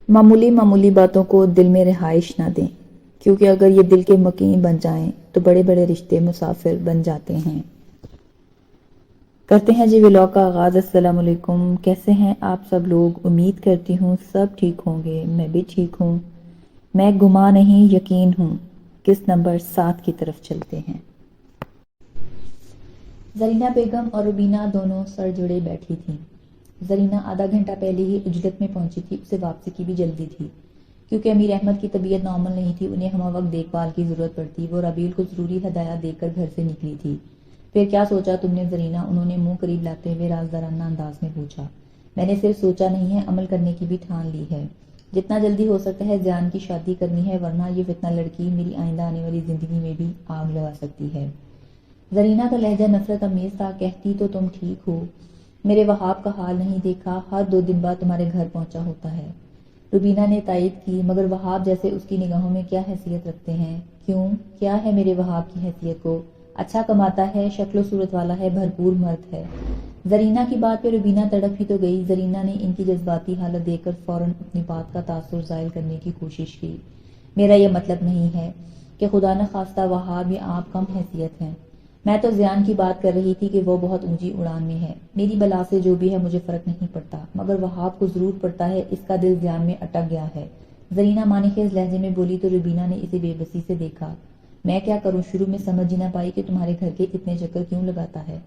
معمولی معمولی باتوں کو دل میں رہائش نہ دیں، کیونکہ اگر یہ دل کے مکین بن جائیں تو بڑے بڑے رشتے مسافر بن جاتے ہیں۔ کرتے ہیں جی ولاگ کا آغاز۔ السلام علیکم، کیسے ہیں آپ سب لوگ؟ امید کرتی ہوں سب ٹھیک ہوں گے، میں بھی ٹھیک ہوں۔ میں گما نہیں یقین ہوں، کس نمبر 7 کی طرف چلتے ہیں۔ زرینہ بیگم اور روبینہ دونوں سر جڑے بیٹھی تھیں۔ زرینہ آدھا گھنٹہ پہلے ہی عجلت میں پہنچی تھی، اسے واپسی کی بھی جلدی تھی کیونکہ امیر احمد کی طبیعت نارمل نہیں تھی، انہیں ہمہ وقت دیکھ بھال کی ضرورت پڑتی۔ وہ ربیل کو ضروری ہدایات دے کر گھر سے نکلی تھی۔ پھر کیا سوچا تم نے زرینہ؟ انہوں نے منہ قریب لاتے ہوئے رازدارانہ انداز میں پوچھا۔ میں نے صرف سوچا نہیں ہے، عمل کرنے کی بھی ٹھان لی ہے۔ جتنا جلدی ہو سکتا ہے زیان کی شادی کرنی ہے، ورنہ یہ فتنہ لڑکی میری آئندہ آنے والی زندگی میں بھی آگ لگا سکتی ہے۔ زرینہ کا لہجہ نفرت امیز تھا۔ کہتی تو تم ٹھیک ہو، میرے وہاب کا حال نہیں دیکھا، ہر 2 دن بعد تمہارے گھر پہنچا ہوتا ہے۔ روبینہ نے تائید کی، مگر وہاب جیسے اس کی نگاہوں میں کیا حیثیت رکھتے ہیں؟ کیوں؟ کیا ہے میرے وہاب کی حیثیت کو؟ اچھا کماتا ہے، شکل و صورت والا ہے، بھرپور مرد ہے۔ زرینہ کی بات پہ روبینہ تڑپ ہی تو گئی۔ زرینہ نے ان کی جذباتی حالت دیکھ کر فوراً اپنی بات کا تاثر زائل کرنے کی کوشش کی۔ میرا یہ مطلب نہیں ہے کہ خدا نخواستہ وہاب یا آپ کم حیثیت ہیں۔ میں تو زیان کی بات کر رہی تھی کہ وہ بہت اونچی اڑان میں ہے۔ میری بلا سے جو بھی ہے مجھے فرق نہیں پڑتا، مگر وہاب کو ضرور پڑتا ہے، اس کا دل زیان میں اٹک گیا ہے۔ زرینہ معنی خیز لہجے میں بولی تو روبینہ نے اسے بے بسی سے دیکھا۔ میں کیا کروں؟ شروع میں سمجھ ہی نہ پائی کہ تمہارے گھر کے اتنے چکر کیوں لگاتا ہے،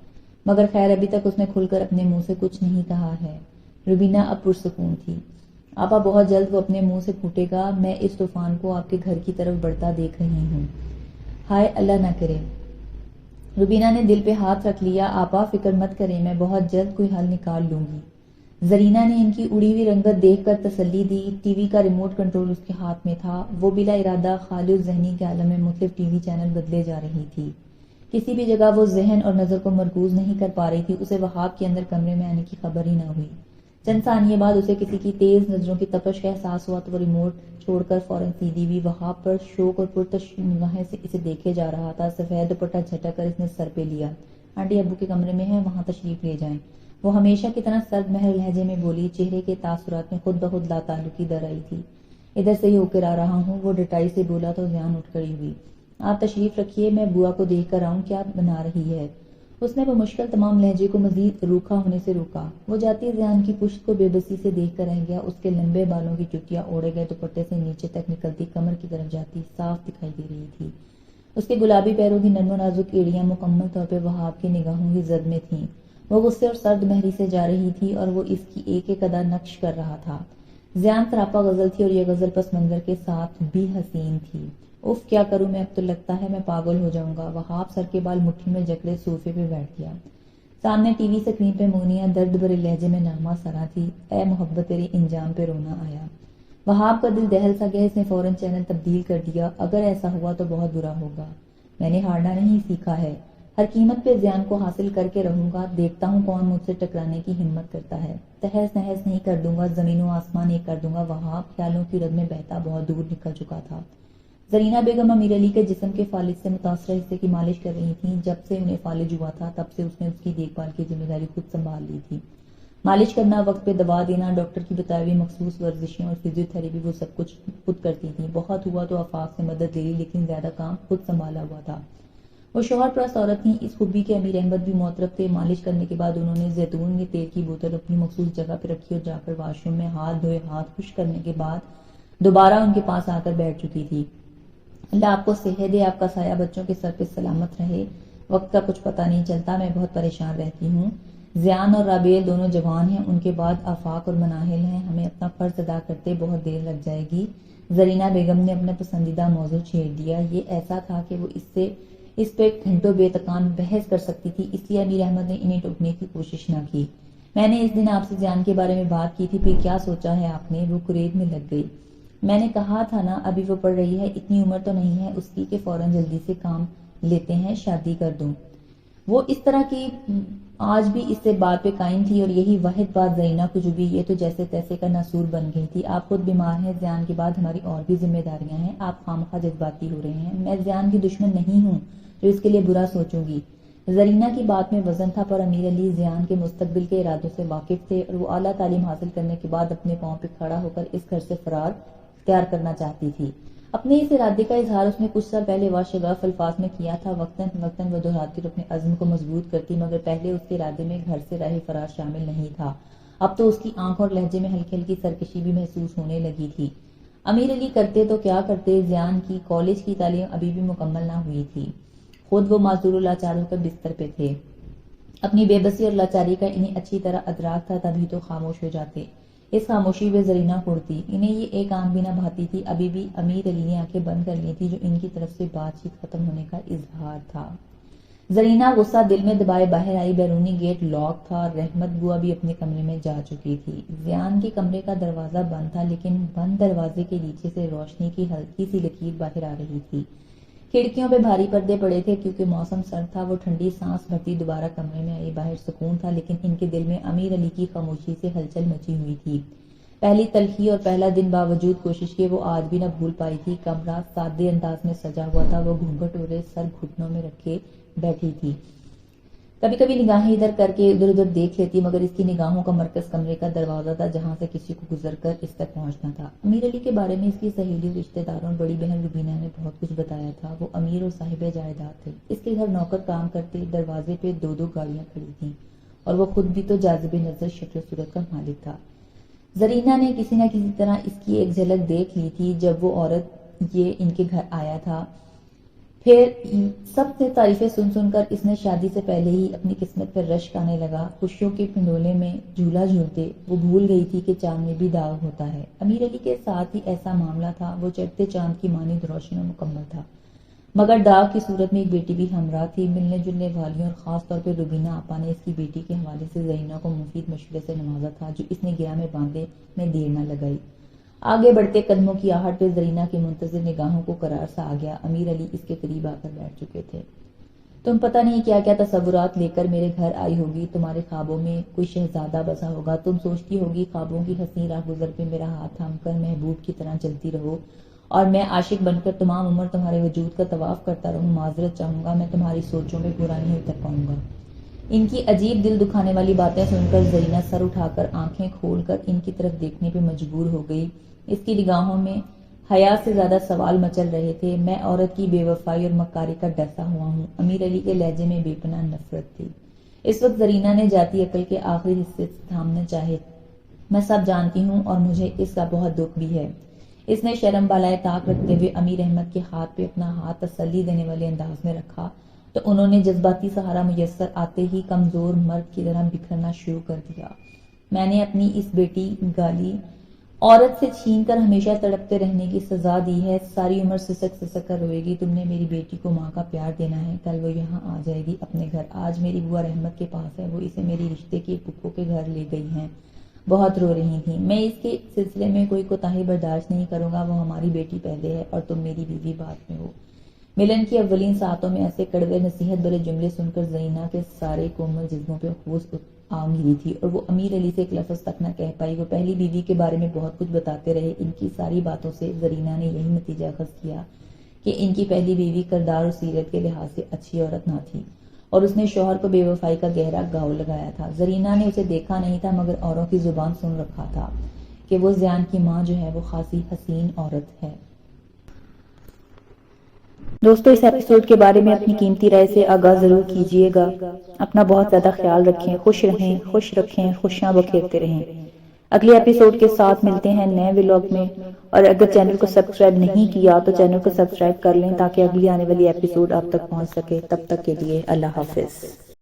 مگر خیر ابھی تک اس نے کھل کر اپنے منہ سے کچھ نہیں کہا ہے۔ روبینہ اب پرسکون تھی۔ آپا بہت جلد وہ اپنے منہ سے پھوٹے گا، میں اس طوفان کو آپ کے گھر کی طرف بڑھتا دیکھ رہی ہوں۔ ہائے اللہ نہ کرے۔ روبینہ نے دل پہ ہاتھ رکھ لیا۔ آپا فکر مت کریں، میں بہت جلد کوئی حل نکال لوں گی۔ زرینہ نے ان کی اڑی ہوئی رنگت دیکھ کر تسلی دی۔ ٹی وی کا ریموٹ کنٹرول اس کے ہاتھ میں تھا۔ وہ بلا ارادہ خالی ذہنی کے عالم میں مختلف ٹی وی چینل بدلے جا رہی تھی۔ کسی بھی جگہ وہ ذہن اور نظر کو مرکوز نہیں کر پا رہی تھی۔ اسے وہاب کے اندر کمرے میں آنے کی خبر ہی نہ ہوئی۔ چند ثانیے بعد اسے کسی کی تیز نظروں کی تپش کا احساس ہوا تو وہ ریموٹ چھوڑ کر فوراً سیدھی ہوئی۔ وہاب پر شوق اور پرتش نگاہیں سے اسے دیکھے جا رہا تھا۔ سفید دوپٹہ جھٹک کر اس نے سر پہ لیا۔ آنٹی ابو کے کمرے میں ہیں، وہاں تشریف لے جائیں، وہ ہمیشہ کی طرح سرد مہر لہجے میں بولی۔ چہرے کے تاثرات میں خود بخود لا تعلقی در آئی تھی۔ ادھر سے ہی ہو کر آ رہا ہوں، وہ ڈٹائی سے بولا تو زیان اٹھ کھڑی ہوئی۔ آپ تشریف رکھیے، میں بوا کو دیکھ کر آؤں، کیا بنا رہی ہے؟ اس نے بمشکل تمام لہجے کو مزید روکھا ہونے سے روکا۔ وہ جاتی زیان کی پشت کو بے بسی سے دیکھ کر رہ گیا۔ اس کے لمبے بالوں کی چٹیاں اوڑے گئے دوپٹے سے نیچے تک نکلتی کمر کی طرف جاتی صاف دکھائی دے رہی تھی۔ اس کے گلابی پیروں کی نرم و نازک ایڑیاں مکمل طور پہ وہاب کی نگاہوں کی زد میں تھیں۔ وہ غصے اور سرد مہری سے جا رہی تھی اور وہ اس کی ایک ایک ادا نقش کر رہا تھا۔ زیان سراپا غزل تھی اور یہ غزل پس منظر کے ساتھ بھی حسین تھی۔ اف کیا کروں میں، اب تو لگتا ہے میں پاگل ہو جاؤں گا۔ وہاب سر کے بال مٹھی میں جکڑے صوفے پہ بیٹھ گیا۔ سامنے ٹی وی سکرین پہ مونیا درد بھرے لہجے میں نغمہ سرا تھی۔ اے محبت تیرے انجام پہ رونا آیا۔ وہاب کا دل دہل سا گیا، اس نے فوراً چینل تبدیل کر دیا۔ اگر ایسا ہوا تو بہت برا ہوگا۔ میں نے ہارنا نہیں سیکھا ہے، ہر قیمت پہ زیان کو حاصل کر کے رہوں گا۔ دیکھتا ہوں کون مجھ سے ٹکرانے کی ہمت کرتا ہے۔ تہس نہس نہیں کر دوں گا، زمین و آسمان ایک کر دوں گا۔ وہاب خیالوں کی رد میں بہتا بہت دور نکل چکا تھا۔ زرینہ بیگم امیر علی کے جسم کے فالج سے متاثرہ حصے کی مالش کر رہی تھیں۔ جب سے انہیں فالج ہوا تھا تب سے اس نے اس کی دیکھ بھال کی ذمہ داری خود سنبھال لی تھی۔ مالش کرنا، وقت پہ دوا دینا، ڈاکٹر کی بتائی ہوئی مخصوص ورزشیں اور فزیو تھراپی، وہ سب کچھ خود کرتی تھیں۔ بہت ہوا تو آفاق سے مدد لے لی، لیکن زیادہ کام خود سنبھالا ہوا تھا۔ وہ شوہر پرست عورت تھیں، اس خوبی کے امیر احمد بھی معترف تھے۔ مالش کرنے کے بعد انہوں نے زیتون کے تیل کی بوتل اپنی مخصوص جگہ پہ رکھی اور جا کر واش روم میں ہاتھ دھوئے۔ ہاتھ خشک کرنے کے بعد دوبارہ ان کے پاس آ کر بیٹھ چکی تھی۔ اللہ آپ کو صحت دے، آپ کا سایہ بچوں کے سر پہ سلامت رہے۔ وقت کا کچھ پتہ نہیں چلتا، میں بہت پریشان رہتی ہوں۔ زیان اور رابیل دونوں جوان ہیں، ان کے بعد آفاق اور مناہل ہیں، ہمیں اپنا فرض ادا کرتے بہت دیر لگ جائے گی۔ زرینہ بیگم نے اپنا پسندیدہ موضوع چھیڑ دیا۔ یہ ایسا تھا کہ وہ اس پہ گھنٹوں بے تکان بحث کر سکتی تھی، اس لیے امیر احمد نے انہیں ٹوکنے کی کوشش نہ کی۔ میں نے اس دن آپ سے زیان کے بارے میں بات کی تھی، پھر کیا سوچا ہے آپ نے؟ وہ قریب میں لگ گئی۔ میں نے کہا تھا نا، ابھی وہ پڑھ رہی ہے، اتنی عمر تو نہیں ہے اس کی کہ فوراً جلدی سے کام لیتے ہیں، شادی کر دوں۔ وہ اس طرح کی آج بھی اس سے بات پہ قائم تھی اور یہی واحد بات زرینہ کو چبھی۔ یہ تو جیسے تیسے کا ناسور بن گئی تھی۔ آپ خود بیمار ہیں، زیان کے بعد ہماری اور بھی ذمہ داریاں ہیں، آپ خواہ مخواہ جذباتی ہو رہے ہیں۔ میں زیان کی دشمن نہیں ہوں جو اس کے لیے برا سوچوں گی۔ زرینہ کی بات میں وزن تھا، پر امیر علی زیان کے مستقبل کے ارادوں سے واقف تھے اور وہ اعلیٰ تعلیم حاصل کرنے کے بعد اپنے پاؤں پہ کھڑا ہو کر اس گھر سے فرار اختیار کرنا چاہتی تھی۔ اپنے اس ارادے کا اظہار اس نے کچھ سال پہلے واشگاف الفاظ میں کیا تھا۔ وقتاً فوقتاً وہ دہراتی اور اپنے عزم کو مضبوط کرتی، مگر پہلے اس کے ارادے میں گھر سے راہ فرار شامل نہیں تھا۔ اب تو اس کی آنکھ اور لہجے میں ہلکی ہلکی سرکشی بھی محسوس ہونے لگی تھی۔ امیر علی کرتے تو کیا کرتے، زیان کی کالج کی تعلیم ابھی بھی مکمل نہ ہوئی تھی۔ خود وہ معذور و لاچار ہو کر بستر پہ تھے۔ اپنی بے بسی اور لاچاری کا انہیں اچھی طرح ادراک تھا، تبھی تو خاموش ہو جاتے۔ اس خاموشی پہ زرینہ کڑتی، انہیں یہ ایک آنکھ بھی نہ بھاتی تھی۔ ابھی بھی امیر علی نے آنکھیں بند کر لی تھی، جو ان کی طرف سے بات چیت ختم ہونے کا اظہار تھا۔ زرینہ غصہ دل میں دبائے باہر آئی۔ بیرونی گیٹ لاک تھا اور رحمت بوا بھی اپنے کمرے میں جا چکی تھی۔ زیان کے کمرے کا دروازہ بند تھا، لیکن بند دروازے کے نیچے سے روشنی کی ہلکی سی لکیر باہر آ رہی تھی۔ کھڑکیوں پہ بھاری پردے پڑے تھے، کیونکہ موسم سرد تھا۔ وہ ٹھنڈی سانس بھرتی دوبارہ کمرے میں آئی۔ باہر سکون تھا، لیکن ان کے دل میں امیر علی کی خاموشی سے ہلچل مچی ہوئی تھی۔ پہلی تلخی اور پہلا دن باوجود کوشش کے وہ آج بھی نہ بھول پائی تھی۔ کمرہ سادے انداز میں سجا ہوا تھا۔ وہ گھونگھٹ اوڑھے سر گھٹنوں میں رکھے بیٹھی تھی۔ کبھی کبھی نگاہیں ادھر کر کے ادھر ادھر دیکھ لیتی، مگر اس کی نگاہوں کا مرکز کمرے کا دروازہ تھا، جہاں سے کسی کو گزر کر اس تک پہنچنا تھا۔ امیر علی کے بارے میں اس کی سہیلی، رشتہ داروں اور بڑی بہن روبینہ نے بہت کچھ بتایا تھا۔ وہ امیر اور صاحب جائیداد تھے۔ اس کے گھر نوکر کام کرتے، دروازے پہ دو دو گاڑیاں کھڑی تھیں، اور وہ خود بھی تو جاذب نظر شکل و صورت کا مالک تھا۔ زرینہ نے کسی نہ کسی طرح اس کی ایک جھلک دیکھ لی تھی جب وہ عورت یہ ان کے گھر آیا تھا۔ پھر سب سے تعریفیں سن سن کر اس نے شادی سے پہلے ہی اپنی قسمت پر رشک آنے لگا۔ خوشیوں کے پنڈولے میں جھولا جھولتے وہ بھول گئی تھی کہ چاند میں بھی داغ ہوتا ہے۔ امیر علی کے ساتھ ہی ایسا معاملہ تھا۔ وہ چڑھتے چاند کی مانند روشن و مکمل تھا، مگر داغ کی صورت میں ایک بیٹی بھی ہمراہ تھی۔ ملنے جلنے والیوں اور خاص طور پہ روبینہ آپا نے اس کی بیٹی کے حوالے سے زرینہ کو مفید مشورے سے نوازا تھا، جو اس نے گرہ میں باندھنے میں دیر نہ لگائی۔ آگے بڑھتے قدموں کی آہٹ پہ زرینہ کی منتظر نگاہوں کو قرار سا آ گیا۔ امیر علی اس کے قریب آ کر بیٹھ چکے تھے۔ تم پتہ نہیں کیا کیا تصورات لے کر میرے گھر آئی ہوگی۔ تمہارے خوابوں میں کوئی شہزادہ بسا ہوگا۔ تم سوچتی ہوگی خوابوں کی حسین راہ گزر پہ میرا ہاتھ تھام کر محبوب کی طرح چلتی رہو، اور میں عاشق بن کر تمام عمر تمہارے وجود کا طواف کرتا رہوں۔ معذرت چاہوں گا، میں تمہاری سوچوں میں پورا نہیں اتر پاؤں گا۔ ان کی عجیب دل دکھانے والی باتیں سن کر زرینہ سر اٹھا کر آنکھیں کھول کر ان کی طرف دیکھنے پہ مجبور ہو گئی۔ اس کی نگاہوں میں حیا سے زیادہ سوال مچل رہے تھے۔ میں عورت کی بے وفائی اور مکاری کا ڈرتا ہوا ہوں۔ امیر علی کے لہجے میں بے پناہ نفرت تھی۔ اس وقت زرینہ نے جاتی عقل کے آخری حصے سے تھامنا چاہے۔ میں سب جانتی ہوں، اور مجھے اس کا بہت دکھ بھی ہے۔ اس نے شرم بالائے طاق رکھتے ہوئے امیر احمد کے ہاتھ پہ اپنا ہاتھ تسلی دینے والے انداز میں رکھا، تو انہوں نے جذباتی سہارا میسر آتے ہی کمزور مرد کی طرح بکھرنا شروع کر دیا۔ میں نے اپنی اس بیٹی گالی عورت سے چھین کر ہمیشہ تڑپتے رہنے کی سزا دی ہے۔ ساری عمر سسک سسک کر روئے گی۔ تم نے میری بیٹی کو ماں کا پیار دینا ہے۔ کل وہ یہاں آ جائے گی اپنے گھر۔ آج میری بوا رحمت کے پاس ہے، وہ اسے میری رشتے کی پھپھو کے گھر لے گئی ہیں۔ بہت رو رہی تھیں۔ میں اس کے سلسلے میں کوئی کوتاہی برداشت نہیں کروں گا۔ وہ ہماری بیٹی پہلے ہے اور تم میری بیوی بعد میں ہو۔ ملن کی اولین ساعتوں میں ایسے کڑوے نصیحت بھرے جملے سن کر زرینہ کے سارے کومل جذبوں پہ خوش آ گئی تھی، اور وہ امیر علی سے ایک لفظ تک نہ کہہ پائی۔ وہ پہلی بیوی کے بارے میں بہت کچھ بتاتے رہے۔ ان کی ساری باتوں سے زرینہ نے یہی نتیجہ اخذ کیا کہ ان کی پہلی بیوی کردار اور سیرت کے لحاظ سے اچھی عورت نہ تھی، اور اس نے شوہر کو بے وفائی کا گہرا گھاؤ لگایا تھا۔ زرینہ نے اسے دیکھا نہیں تھا، مگر اوروں کی زبان سن رکھا تھا کہ وہ زیان کی ماں جو ہے وہ خاصی حسین عورت ہے۔ دوستو، اس ایپیسوڈ کے بارے میں اپنی قیمتی رائے سے آگاہ ضرور کیجیے گا۔ اپنا بہت زیادہ خیال رکھیں، خوش رہیں، خوش رکھیں، خوشیاں بکھیرتے رہیں۔ اگلے ایپیسوڈ کے ساتھ ملتے ہیں نئے ولاگ میں، اور اگر چینل کو سبسکرائب نہیں کیا تو چینل کو سبسکرائب کر لیں تاکہ اگلی آنے والی ایپیسوڈ آپ تک پہنچ سکے۔ تب تک کے لیے اللہ حافظ۔